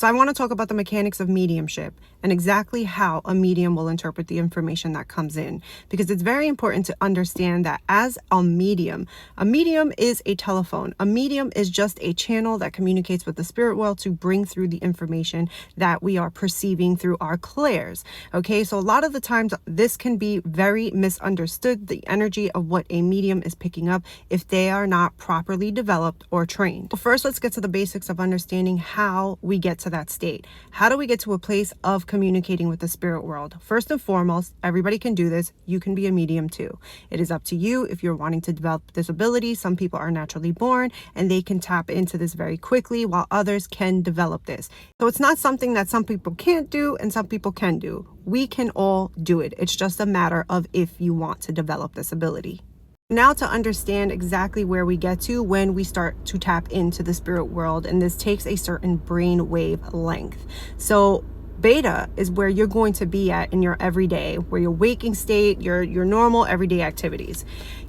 So I want to talk about the mechanics of mediumship and exactly how a medium will interpret the information that comes in, because it's very important to understand that as a medium is a telephone. A medium is just a channel that communicates with the spirit world to bring through the information that we are perceiving through our clairs. Okay, so a lot of the times this can be very misunderstood, the energy of what a medium is picking up, if they are not properly developed or trained. Well, first, let's get to the basics of understanding how we get to that state. How do we get to a place of communicating with the spirit world? First and foremost, everybody can do this. You can be a medium too. It is up to you if you're wanting to develop this ability. Some people are naturally born and they can tap into this very quickly, while others can develop this. So it's not something that some people can't do and some people can do. We can all do it. It's just a matter of if you want to develop this ability. Now, to understand exactly where we get to when we start to tap into the spirit world, and this takes a certain brain wave length. So beta is where you're going to be at in your everyday, where your waking state, your normal everyday activities.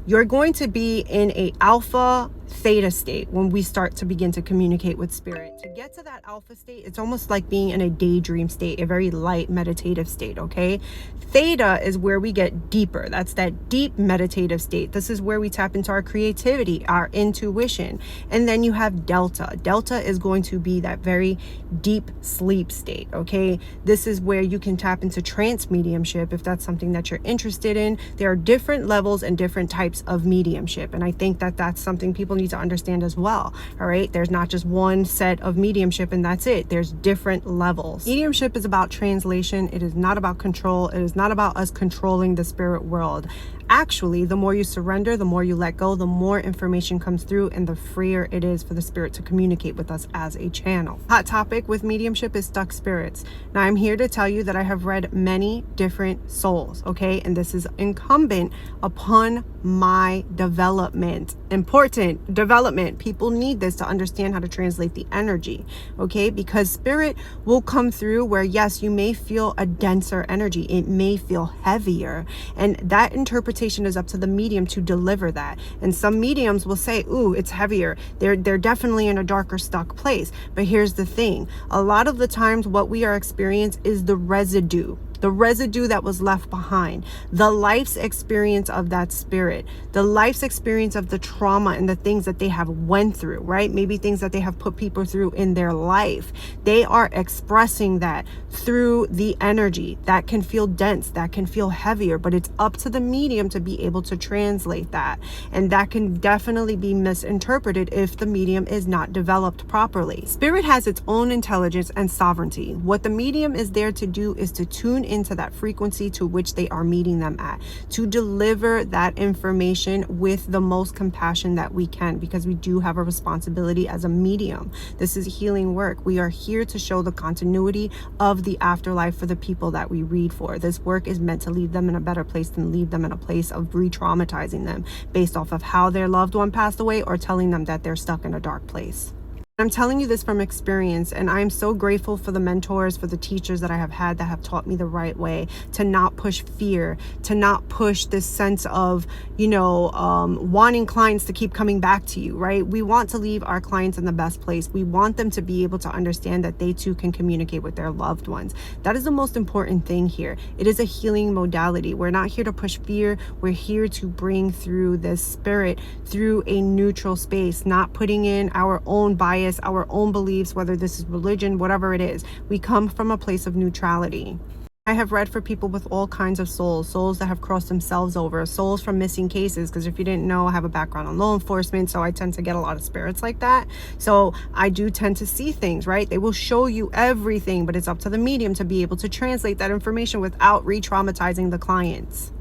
You're going to be in a alpha theta state when we start to begin to communicate with spirit. To get to that alpha state, it's almost like being in a daydream state, a very light meditative state, okay? Theta is where we get deeper. That's that deep meditative state. This is where we tap into our creativity, our intuition. And then you have delta. Delta is going to be that very deep sleep state, okay? This is where you can tap into trance mediumship if that's something that you're interested in. There are different levels and different types of mediumship, and I think that that's something people need to understand as well. All right, there's not just one set of mediumship and that's it. There's different levels. Mediumship is about translation. It is not about control. It is not about us controlling the spirit world. Actually, the more you surrender, the more you let go, the more information comes through, and the freer it is for the spirit to communicate with us as a channel. Hot topic with mediumship is stuck spirits. Now, I'm here to tell you that I have read many different souls, okay? And this is incumbent upon my development. Important development. People need this to understand how to translate the energy, okay? Because spirit will come through where, yes, you may feel a denser energy. It may feel heavier, and that interpretation is up to the medium to deliver that. And some mediums will say, ooh, it's heavier. They're definitely in a darker, stuck place. But here's the thing. A lot of the times what we are experiencing is the residue that was left behind, the life's experience of that spirit, the life's experience of the trauma and the things that they have went through, right? Maybe things that they have put people through in their life. They are expressing that through the energy that can feel dense, that can feel heavier, but it's up to the medium to be able to translate that. And that can definitely be misinterpreted if the medium is not developed properly. Spirit has its own intelligence and sovereignty. What the medium is there to do is to tune into that frequency to which they are meeting them at, to deliver that information with the most compassion that we can, because we do have a responsibility as a medium. This is healing work. We are here to show the continuity of the afterlife for the people that we read for. This work is meant to leave them in a better place than leave them in a place of re-traumatizing them based off of how their loved one passed away or telling them that they're stuck in a dark place. I'm telling you this from experience, and I'm so grateful for the mentors, for the teachers that I have had that have taught me the right way to not push fear, to not push this sense of, wanting clients to keep coming back to you, right? We want to leave our clients in the best place. We want them to be able to understand that they too can communicate with their loved ones. That is the most important thing here. It is a healing modality. We're not here to push fear. We're here to bring through this spirit through a neutral space, not putting in our own bias, our own beliefs, whether this is religion, whatever it is. We come from a place of neutrality. I have read for people with all kinds of souls that have crossed themselves over, souls from missing cases, because if you didn't know, I have a background in law enforcement, so I tend to get a lot of spirits like that. So I do tend to see things, right? They will show you everything, but it's up to the medium to be able to translate that information without re-traumatizing the clients.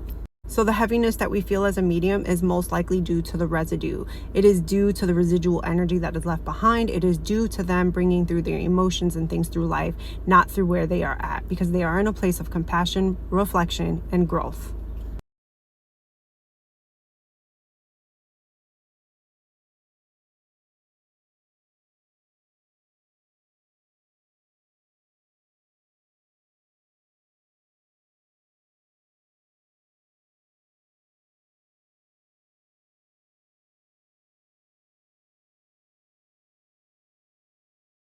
So the heaviness that we feel as a medium is most likely due to the residue. It is due to the residual energy that is left behind. It is due to them bringing through their emotions and things through life, not through where they are at, because they are in a place of compassion, reflection, and growth.